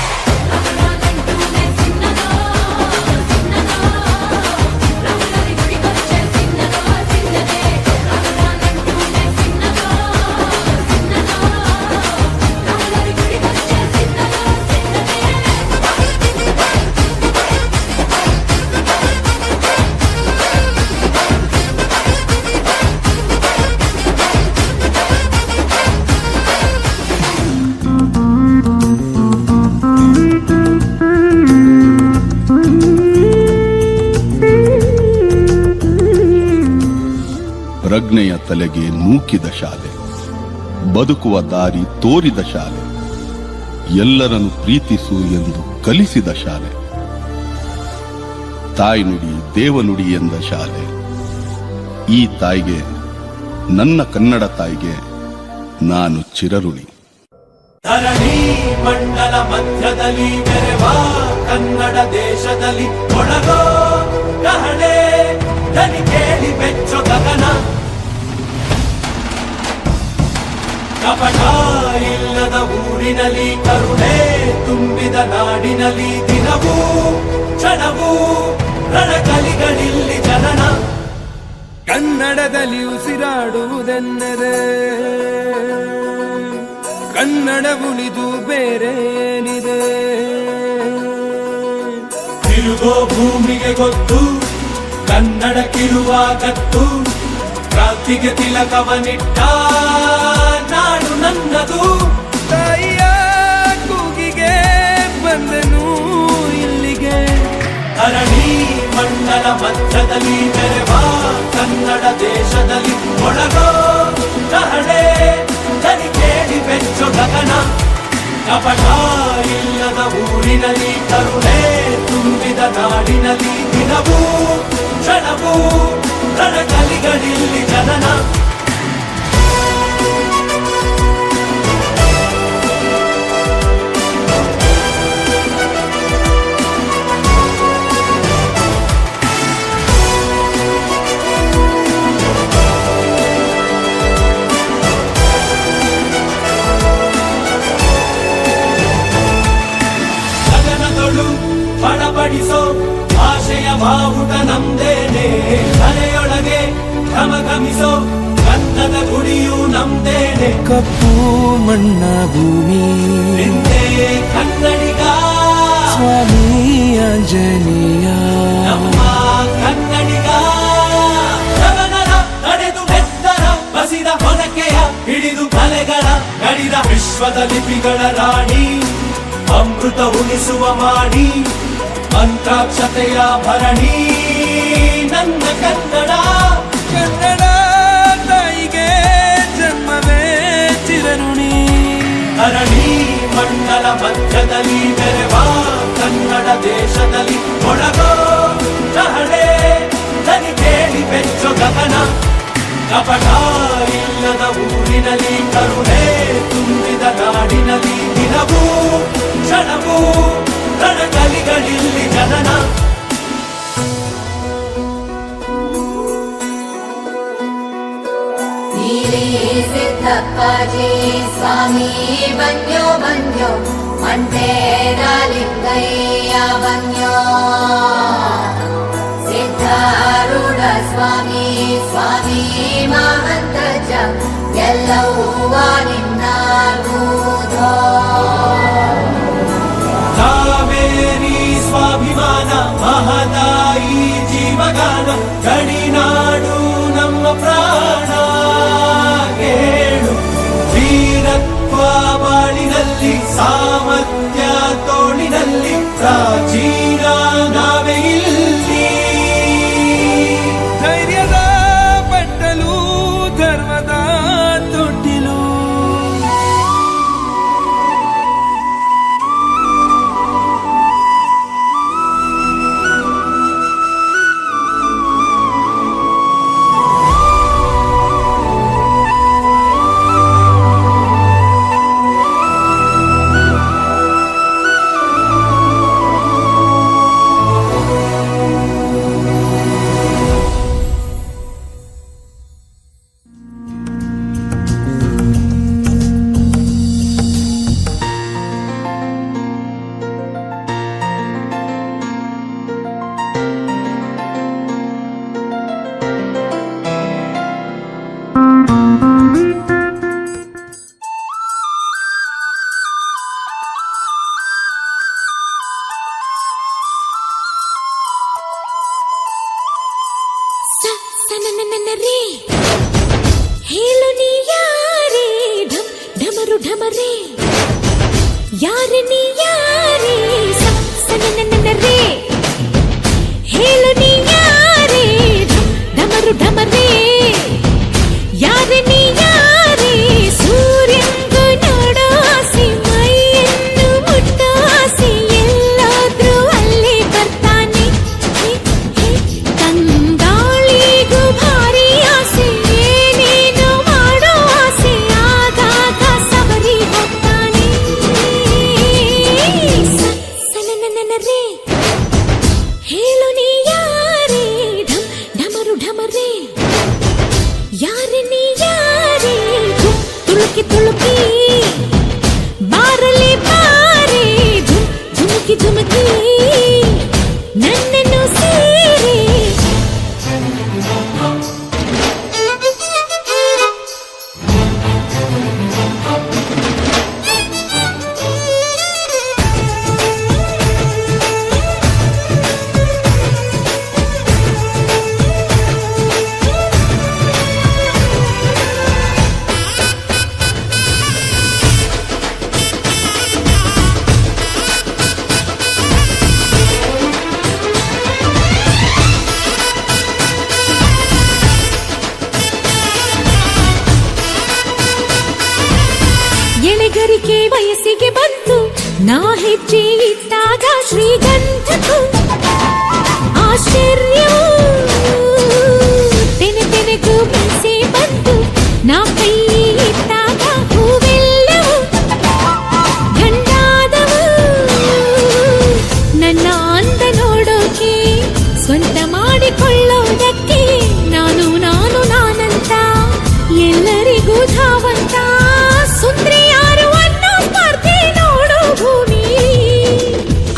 రానంటూనే చిన్నదో చిన్నదో రాములరి గుడికొచ్చే చిన్నదో చిన్నదే రానంటూనే చిన్నదో చిన్నదో రాములరి గుడికొచ్చే చిన్నదో ಪ್ರಜ್ಞೆಯ ತಲೆಗೆ ನೂಕಿದ ಶಾಲೆ, ಬದುಕುವ ದಾರಿ ತೋರಿದ ಶಾಲೆ, ಎಲ್ಲರನ್ನು ಪ್ರೀತಿಸು ಎಂದು ಕಲಿಸಿದ ಶಾಲೆ, ತಾಯಿ ನುಡಿ ದೇವನುಡಿ ಎಂದ ಶಾಲೆ. ಈ ತಾಯಿಗೆ, ನನ್ನ ಕನ್ನಡ ತಾಯಿಗೆ ನಾನು ಚಿರಋಣಿ. ಧರಣಿ ಮಂಡಲ ಮಧ್ಯದಲ್ಲಿ ಮೆರೆವ ಕನ್ನಡ ದೇಶದಲ್ಲಿ ಒಳಗೋ ಕಹಳೆ ದನಿ ಕೇಳಿ ಬೆಚ್ಚೋ ಗಗನ. ಕಪಟ ಇಲ್ಲದ ಊರಿನಲ್ಲಿ ಕರುಣೆ ತುಂಬಿದ ನಾಡಿನಲ್ಲಿ ದಿನವೂ ಕ್ಷಣವೂ ರಣಕಲಿಗಳಿಲ್ಲಿ ಜನನ. ಕನ್ನಡದಲ್ಲಿ ಉಸಿರಾಡುವುದೆಂದರೆ ಕನ್ನಡ ಉಳಿದು ಬೇರೇನಿದೆ. ತಿರುಗೋ ಭೂಮಿಗೆ ಗೊತ್ತು ಕನ್ನಡಕ್ಕಿರುವ ಗತ್ತು, ಕ್ರಾಂತಿಗೆ ತಿಲಕವನಿಟ್ಟ ಬೆಚ್ಚು ಗಗನ ಕಪಟ ಇಲ್ಲದ ಊರಿನಲ್ಲಿ ಕರುಣೆ ತುಂಬಿದ ನಾಡಿನಲ್ಲಿ ದಿನವೂ ಕ್ಷಣವೂ ರಣಕಲಿಗಳಿಲ್ಲಿ ಜನನ ಬಡಬಡಿಸೋ ಆಶಯ ಬಾವುಟ ನಮ್ದೇನೆ ತಲೆಯೊಳಗೆ ಘಮಘಮಿಸೋ ಕನ್ನಡ ಗುಡಿಯು ನಮ್ದೇನೆ ಕಪ್ಪು ಮಣ್ಣ ಭೂಮಿ ನಿಂದೆ ಕನ್ನಡಿಗ ಸ್ವಾಮಿ ಆಂಜನೇಯ ನಮ್ಮ ಕನ್ನಡಿಗ ಜಗನರ ನಡೆದು ಬೆತ್ತರ ಬಸಿದ ಹೊನಕೆಯ ಹಿಡಿದು ಕಲೆಗಳ ಗಡಿದ ವಿಶ್ವದ ಲಿಪಿಗಳ ರಾಣಿ ಅಮೃತ ಉಣಿಸುವ ಮಾಡಿ ಮಂತ್ರಾಕ್ಷತೆಯ ಭರಣಿ ನನ್ನ ಕನ್ನಡ ಕನ್ನಡ ತಾಯಿಗೆ ಜನ್ಮವೇ ಚಿರಋಣಿ ಧರಣಿ ಮಂಡಲ ಮಧ್ಯದಲ್ಲಿ ಬೆರೆವ ಕನ್ನಡ ದೇಶದಲ್ಲಿ ಒಳಗೋ ಚಹಳೆ ದನಿ ಕೇಳಿ ಬೆಚ್ಚು ಗಗನ ಕಪಟ ಇಲ್ಲದ ಊರಿನಲ್ಲಿ ಕರುಣೆ ತುಂಬಿದ ನಾಡಿನಲ್ಲಿ ದಿನವೂ ಕ್ಷಣವೂ ರಣಕಲಿಗಳಿಲ್ಲಿ ಜನನ ನೀಲಿ ಸಿದ್ದಪ್ಪಾಜಿ ಸ್ವಾಮಿ ಬನ್ಯೋ ಬನ್ಯೋ ಮಂಟೇರ ಲಿಂಗಯ್ಯ ಬನ್ಯೋ ಸಿದ್ಧಾರೂಢ ಸ್ವಾಮಿ ಸ್ವಾಮಿ ಮಹಂತಜ ಎಲ್ಲವೂ ನಿನ್ನಾಗುವುದೋ ಕಾವೇರಿ ಸ್ವಾಭಿಮಾನ ಮಹದಾಯಿ ಜೀವಗಾನ ಗಡಿನಾಡು ನಮ್ಮ ಪ್ರಾಣ ಕೇಳು ವೀರತ್ವ ಬಾಳಿನಲ್ಲಿ ಸಾಮರ್ಥ್ಯ ತೋಳಿನಲ್ಲಿ ಪ್ರಾಚೀನ ನಾವೇ ಇಲ್ಲಿ ಧೈರ್ಯದ ಬಟ್ಟಲು ಧರ್ಮದ ತೊಟ್ಟಿಲು ರೇ ಹೇಳು ನೀ ಯಾರೇ ಢಮ್ ಢಮರು ಢಮರೇ ಯಾರೆ ನೀ ಯಾರೇ ಸನ ರೇ ಹೇಳು ನೀ ಯಾರೇ ಢಮ್ ಢಮರು ಢಮರೇ ಯಾರೆ ನೀ ಯಾರೇ ಸೂರ್ಯಂಗು ನೋಡೋ ಆಸೆ ಮೈಯನ್ನು ಮುಟ್ಟೋ ಆಸೆ ಎಲ್ಲಾದ್ರೂ ಅಲ್ಲೇ ಬರ್ತಾನೆ ತಂಗಾಳಿಗೂ ಭಾರಿ ಆಸೆ ಏನೇನು ಮಾಡೋ ಆಸೆ ಆಗಾಗ ಸವರಿ ಹೋಗ್ತಾನೆ ಸನನನರೇ ಹೇಳು ನೀ ಯಾರೇ ಢಮ್ ಢಮರು ಢಮರೇ ಯಾರೆ ನೀ ಯಾರೇ ತುಳುಕಿ ತುಳುಕಿ ಬಾರಲಿ ಬಾರೆ ಧುಮುಕಿ ಧುಮುಕಿ ನನ್ನನ್ನು ಸೇರಿ ಹೆದರಿಕೆ ವಯಸ್ಸಿಗೆ ಬಂತು, ನಾ ಹೆಜ್ಜೆ ಇಟ್ಟಾಗ ಶ್ರೀಗಂಧಕ್ಕೂ ಆಶ್ಚರ್ಯವೂ ತೆನೆ ತೆನೆಗೂ ಮೀಸೆ ಬಂತು, ನಾ ಕೈ ಇಟ್ಟಾಗ ಹೂವೆಲ್ಲವೂ ಗಂಡಾದವು. ನನ್ನ ಅಂದ ನೋಡೋಕೆ, ಸ್ವಂತ ಮಾಡಿಕೊಳ್ಳೋದಕ್ಕೆ ನಾನು ನಾನಂತ ಎಲ್ಲರಿಗೂ ಧಾವಂತ. ಸುಂದ್ರಿ ಯಾರು ಅನ್ನೋ ಸ್ಪರ್ಧೆ ನೋಡು ಭೂಮಿ.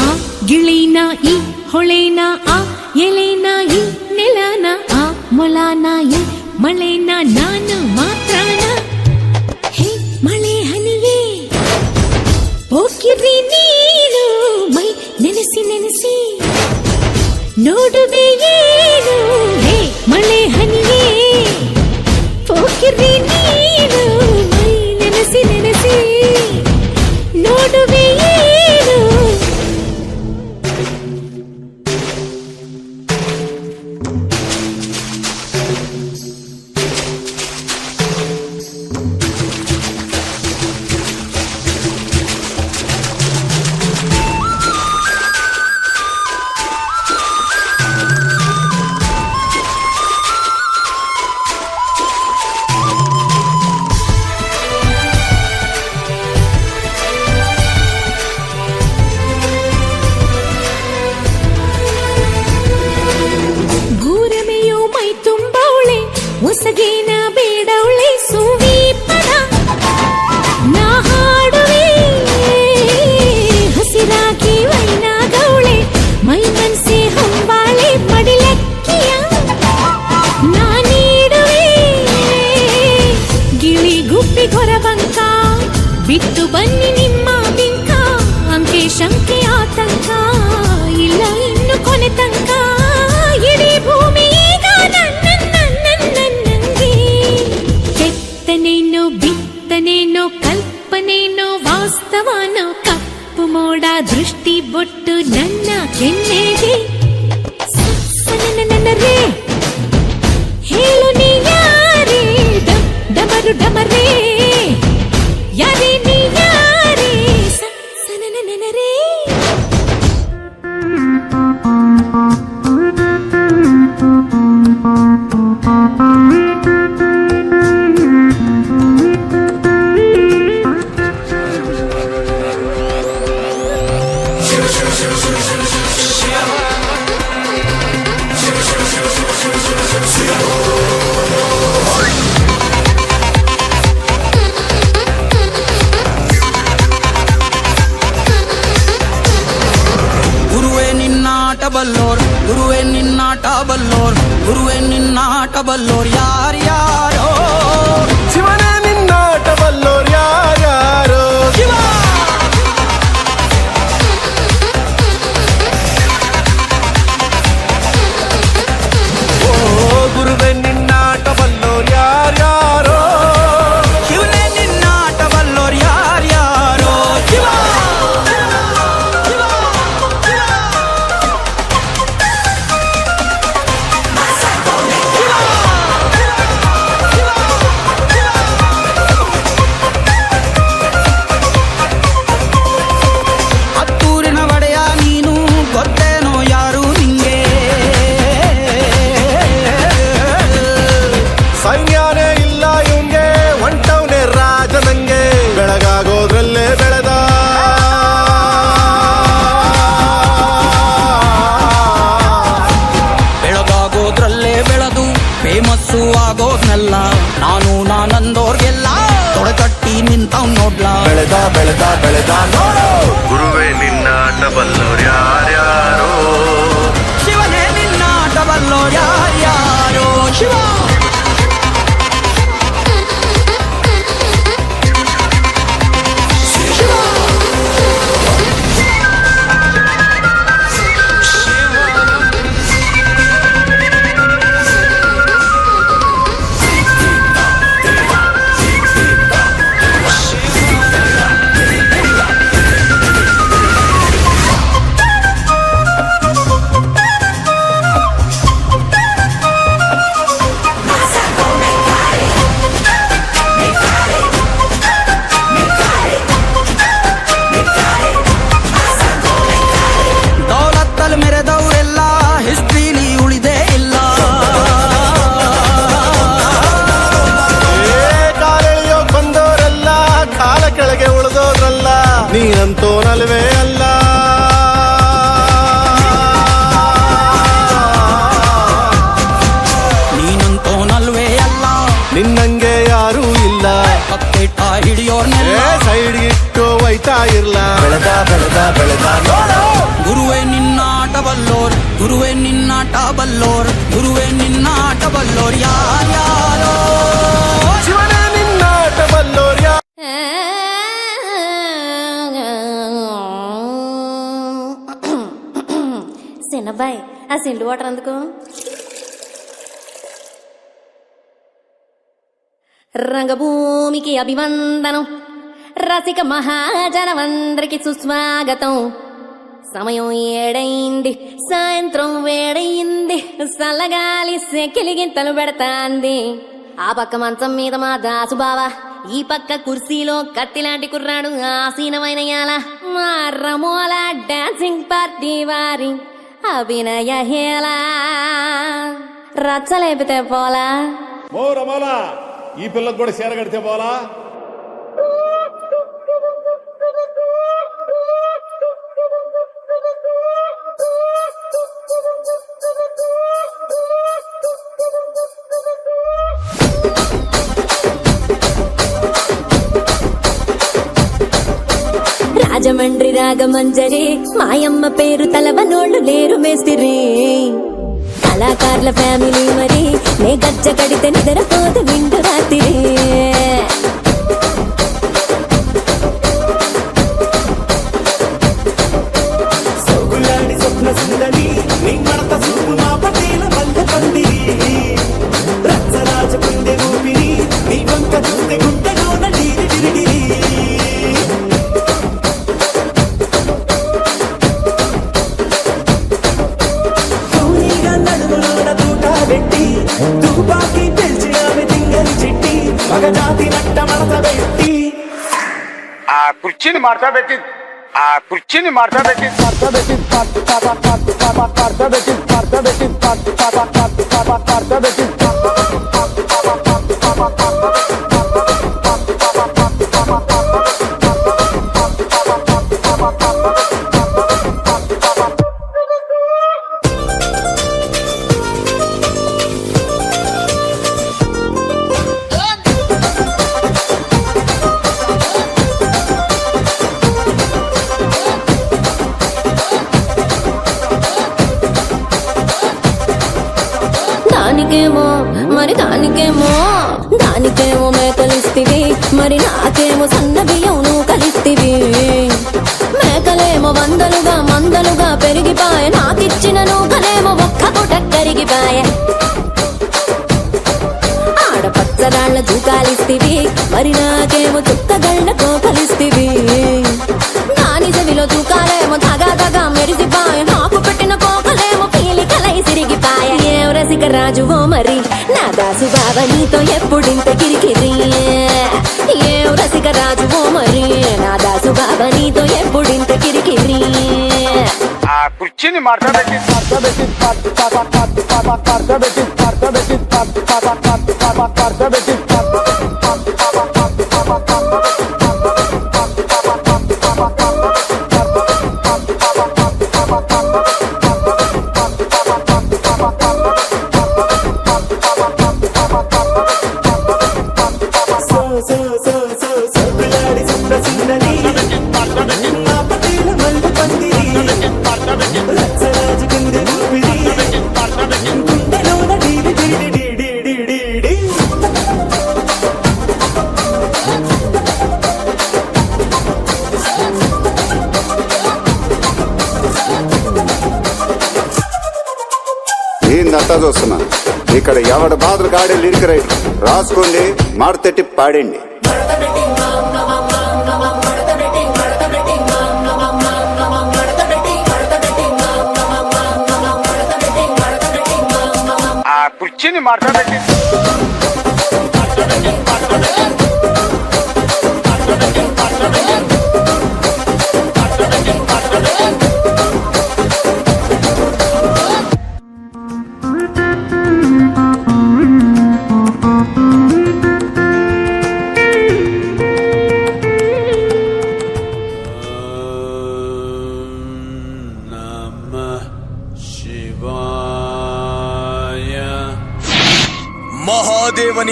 ಆ ಗಿಳಿನ ಈ ಹೊಳೆನ, ಆ ಎಲೆನ ಈ ನೆಲನ, ಆ ಮೊಲನ ಈ ಮಳೆನ ನಾನು ಮಾತ್ರನ. ಹೇ ಮಳೆ ಹನಿಯೇ ಹೋಗಿರಿ ನೀನು, ಮೈ ನೆನೆಸಿ ನೆನೆಸಿ ನೋಡುವೆ ಏನು. ಹೇ ಮಳೆ ಹನಿಯೇ ಹೋಗಿರಿ ನೀನು, ಮೈ ನೆನೆಸಿ ನೆನೆಸಿ ನೋಡುವೆ ಏನು. ಗೂರಮೆಯೋ ಮೈ ತುಂಬವಳೆ, ಹೊಸಗೇನ ಬೇಡವಳೆ ಸುವೀಪನ. ನಾ ಹಾಡುವೆ ಹಸಿರಾಗಿ ವೈನಾಗವಳೆ, ಮೈ ಮನ್ಸೆ ಹೊಂಬಾಳೆ ಮಡಿಲಕ್ಕಿಯ. ನಾ ನೀಡುವೆ ಗಿಳಿ ಗುಪ್ಪಿ ಗೊರವಂಕ, ಬಿಟ್ಟು ಬನ್ನಿ ನಿಮ್ಮ ಬಿಂಕ. ಅಂಕೆ ಶಂಕೆ ಆತಂಕ ಇಲ್ಲ ಇನ್ನು ಕೊನೆ ತನಕ. ಇಡೀ ಭೂಮಿ ಈಗ ನನ್ನಂಗೆ. ಕೆತ್ತನೇನೋ ಬಿತ್ತನೇನೋ ಕಲ್ಪನೇನೋ ವಾಸ್ತವನೋ, ಕಪ್ಪು ಮೋಡ ದೃಷ್ಟಿ ಬೊಟ್ಟು ನನ್ನ ಕೆನ್ನೆಗೆ. ನನ್ನ ರೇ ಹೇಳು ನೀ ಯಾರೇ, ಡಮರು ಡಮರೇ ಯಾರೇ ನೀ ಯಾರೇ, ನನ್ನ ರೇ. ಗುರುವೇ ನಿನ್ನಾಟ ಬಲ್ಲೋರ್, ಗುರುವೇ ನಿನ್ನಾಟ ಬಲ್ಲೋರ್, ಗುರುವೇ ನಿನ್ನಾಟ ಬಲ್ಲೋರ್ ಯಾರ್ಯಾರೋ. ಶಿವನೇ ನಿನ್ನಾಟ ಬಲ್ಲೋರ್ ಯಾರ್ಯಾರೋ. ಗುರುವೇ ನಿನ್ನಾಟ ಬಲ್ಲೋರ್ ಯಾರ್ಯಾರೋ. ಶಿವನೇ ನಿನ್ನಾಟ ಬಲ್ಲೋರ್ ಯಾರ್ಯಾರೋ. ಹತ್ತೂರಿನ ಒಡೆಯ ನೀನು, ಗೊತ್ತೇನೋ ಯಾರು ನಿಂಗೆ. ಸೈನ್ಯನೇ ಇಲ್ಲ ಇವಂಗೆ, ಹೊಂಟವ್ನೆ ರಾಜ ನಂಗೆ. ಬೆಳಗಾಗೋದ್ರಲ್ಲೇ ಬೆಳೆದ ಬೆಳಗಾಗೋದ್ರಲ್ಲೇ ಬೆಳೆದು ಫೇಮಸ್ಸು ಆಗೋದ್ನೆಲ್ಲ, ನಾನಂದೋರ್ಗೆಲ್ಲ ತೊಡೆಕಟ್ಟಿ ನಿಂತವ್ ನೋಡ್ಲಾ. ಬೆಳೆದ ಬೆಳೆದ ಬೆಳೆದ ನೋಡು. ಗುರುವೇ ನಿನ್ನಾಟ ಬಲ್ಲೋರ್ ಯಾರ್ಯಾರೋ. ಶಿವನೇ ನಿನ್ನಾಟ ಬಲ್ಲೋರ್ ಯಾರ್ಯಾರೋ. ಶಿವ ನಲ್ವೇ ಅಲ್ಲ ನೀನಂತೋ ನಲ್ವೇ ಅಲ್ಲ, ನಿನ್ನಂಗೆ ಯಾರೂ ಇಲ್ಲ. ಕಪ್ಪೆಟ್ಟ ಹಿಡಿಯೋರ್ನೆಲ್ಲ ಸೈಡ್ ಇಟ್ಟು ಒಯ್ತಾ ಇರ್ಲ. ಬೆಳೆದ ಬೆಳೆದ ಬೆಳೆದ ಗುರುವೇ ನಿನ್ನಾಟ ಬಲ್ಲೋರ್, ಗುರುವೇ ನಿನ್ನಾಟ ಬಲ್ಲೋರ್, ಗುರುವೇ ನಿನ್ನಾಟ ಬಲ್ಲೋರ್ ಯಾರ್ಯಾರೋ. ಶಿವನೇ ನಿನ್ನಾಟ ಬಲ್ಲೋರ್ಯ. సిన్నబ్బాయి ఆ సిండు వాటర్ అందుకు. రంగభూమికి అభివందనం, రసిక మహాజనమందరికి సుస్వాగతం. సమయం 7 సాయంత్రం వేడయింది, సల్లగాలి సెకిలిగింతలు పెడతాంది. ఆ పక్క మంచం మీద మా దాసు బావ, ఈ పక్క కుర్సీలో కత్తిలాంటి కుర్రాడు ఆసీనమైన యాల. మా రమోల డాన్సింగ్ పార్టీ వారి అభినయ హేళ. రచ్చలేపితే పోలా. రమోలా, ఈ పిల్లకు కూడా చీర కడితే పోలా. రాజమండ్రి రాగమంజరి, మాయమ్మ పేరు తలవనోళ్ళు లేరు మేస్తిరి. కళాకారుల ఫ్యామిలీ మరి, నే గజ్జ కడితే నిద్రపోదు నిండు రాత్రి. సోగులాడి స్వప్న సుందరి, నీ మడత చూపు మా పటేల మల్ల పందిరి. రచ్చరాజ పుందె ఊపిరి, నీ వంక చూస్తే గుండెలోన డీరి డిరిడిరి. తూనీగా నడుములోన తూట పెట్టి, తుపాకి పెంచి ఆమె తింగని చిట్టి, మగజాతి నట్ట మడత పెట్టి. ಆ ಕುರ್ಚಿని ಮಾಡ್ತಾ ಬೇಕಿ, ಆ ಕುರ್ಚಿని ಮಾಡ್ತಾ ಬೇಕಿ, ಮಾಡ್ತಾ ಬೇಕಿ, ಮಾಡ್ತಾ ಬೇಕಿ, ಮಾಡ್ತಾ ಬೇಕಿ, ಮಾಡ್ತಾ ಬೇಕಿ. దానికేమో మరి దానికేమో మేకలిస్తివి, మరి నాకేమో సన్న బియ్యం నువ్వు కలిస్తివి. మేకలేమో మందలుగా పెరిగిపాయ, నాకిచ్చిన నూకలేమో ఒక్క పూట కరిగిపాయ. ఆడపచ్చరాళ్ల జూకాలిస్తివి, మరి నాకేమో చుక్కగళ్ళ కోకలిస్తివి. నాని చెవిలో జూకాలేమో దగా మెరిసిపాయ, నాకు పెట్టిన కోకలేమో పీలికలై సిరిగిపాయ. ఏం రసిక రాజువో మరి, నా దాసు బావ నీతో ఎప్పుడింత కిరికిరి. ఏం రసిక రాజువో మరి, నా దాసు బావ నీతో ఎప్పుడింత కిరికిరి. ಆ ಕುರ್ಚಿని ಮಾಡ್ತಾ ಬೇಕಿ, ಮಾಡ್ತಾ ಬೇಕಿ, ಮಾಡ್ತಾ ಬೇಕಿ, ಮಾಡ್ತಾ ಬೇಕಿ, ಮಾಡ್ತಾ ಬೇಕಿ. సోగులాడి స్వప్న సుందరి, మా పటేల మల్ల పందిరి. రచ్చరాజ పుందె ఊపిరి, గుండెలోన డీరి డీరి డీరి డీరి డీరి. ఏందంతా చూస్తున్నా ఇక్కడ ఎవడ బాధలు గాడే లిరిక్ రైటర్ రాసుకోండి, మాడతెట్టి పాడండి. ಆ ಕುರ್ಚಿని ಮಾಡ್ತಾ ಬೇಕಿ.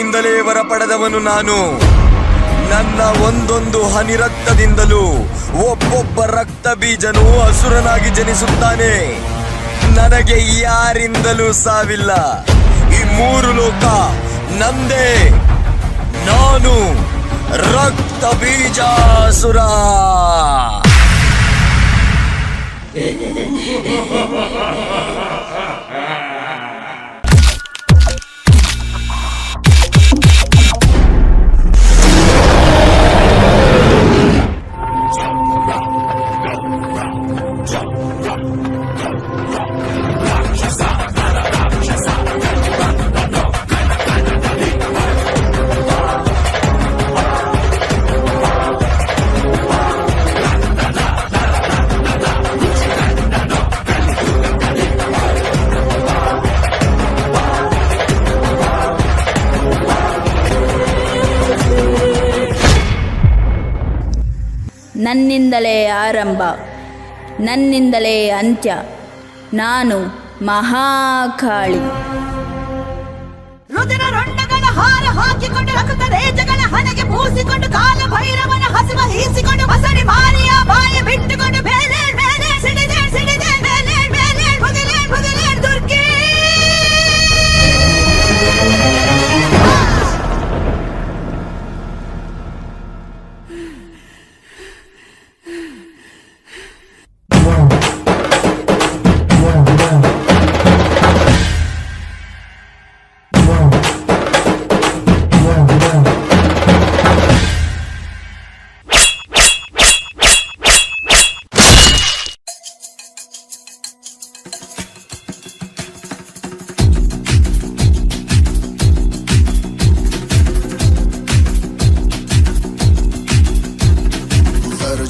ಶಿವನಿಂದಲೇ ವರ ಪಡೆದವನು ನಾನು. ನನ್ನ ಒಂದೊಂದು ಹನಿ ರಕ್ತದಿಂದಲೂ ಒಬ್ಬೊಬ್ಬ ರಕ್ತ ಬೀಜನು ಅಸುರನಾಗಿ ಜನಿಸುತ್ತಾನೆ. ನನಗೆ ಯಾರಿಂದಲೂ ಸಾವಿಲ್ಲ. ಈ 3 ಲೋಕ ನಂದೇ. ನಾನು ರಕ್ತ ಬೀಜಾಸುರ. ನನ್ನಿಂದಲೇ ಆರಂಭ, ನನ್ನಿಂದಲೇ ಅಂತ್ಯ. ನಾನು ಮಹಾಕಾಳಿ. ರುದಿರ ರೊಂಡಗಳ ಹಾರ ಹಾಕಿಕೊಂಡು ರಕ್ತ ರೇಜಗಳ ಹಣೆಗೆ ಪೂಸಿಕೊಂಡು ಕಾಲ ಭೈರವನ ಹಸಿವ ಹೀಸಿಕೊಂಡು ಮಸಡಿ ಮಾರಿಯ ಬಾಯ ಬಿಟ್ಟುಕೊಂಡು ಬೇಲೆ ಬೇಲೆ ಸಿಡಿದೆ ಸಿಡಿದೆ ಬೇಲೆ ಬೇಲೆ ಬುಗಲೆ ಬುಗಲೆ ದುರ್ಗೆ.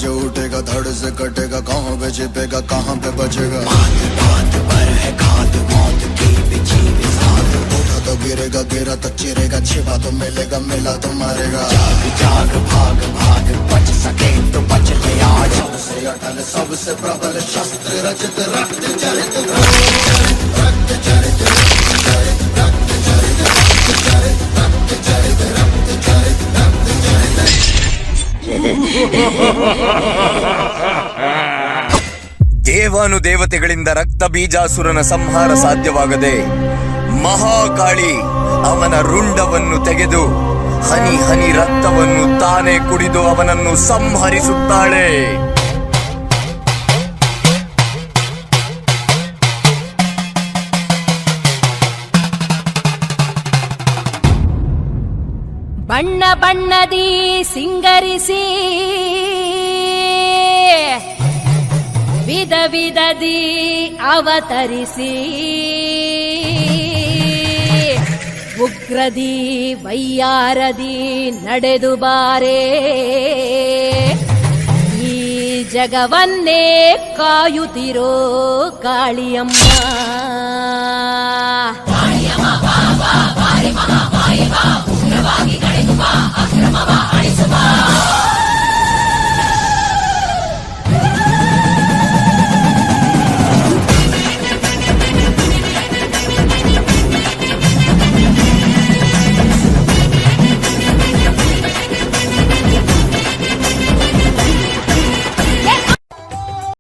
जो उठेगा धड़ से कटेगा, कहाँ पे छिपेगा कहाँ पे बचेगा. उठा तो गिरेगा, गिरा तो चिरेगा, छिपा तो मिलेगा, मिला तो मारेगा. जाग जाग भाग भाग बच सके तो बच ले आज. सबसे अटल सबसे प्रबल शस्त्र रचित रक्त चरित रक्त चरित ದೇವಾನುದೇವತೆಗಳಿಂದ ರಕ್ತ ಬೀಜಾಸುರನ ಸಂಹಾರ ಸಾಧ್ಯವಾಗದೆ ಮಹಾಕಾಳಿ ಅವನ ರುಂಡವನ್ನು ತೆಗೆದು ಹನಿ ಹನಿ ರಕ್ತವನ್ನು ತಾನೇ ಕುಡಿದು ಅವನನ್ನು ಸಂಹರಿಸುತ್ತಾಳೆ. ಬಣ್ಣ ಬಣ್ಣದಿ ಸಿಂಗರಿಸಿ ವಿಧ ವಿಧದಿ ಅವತರಿಸಿ ಉಗ್ರದಿ ವೈಯಾರದಿ ನಡೆದು ಬಾರೆ ಈ ಜಗವನ್ನೇ ಕಾಯುತ್ತಿರೋ ಕಾಳಿಯಮ್ಮ.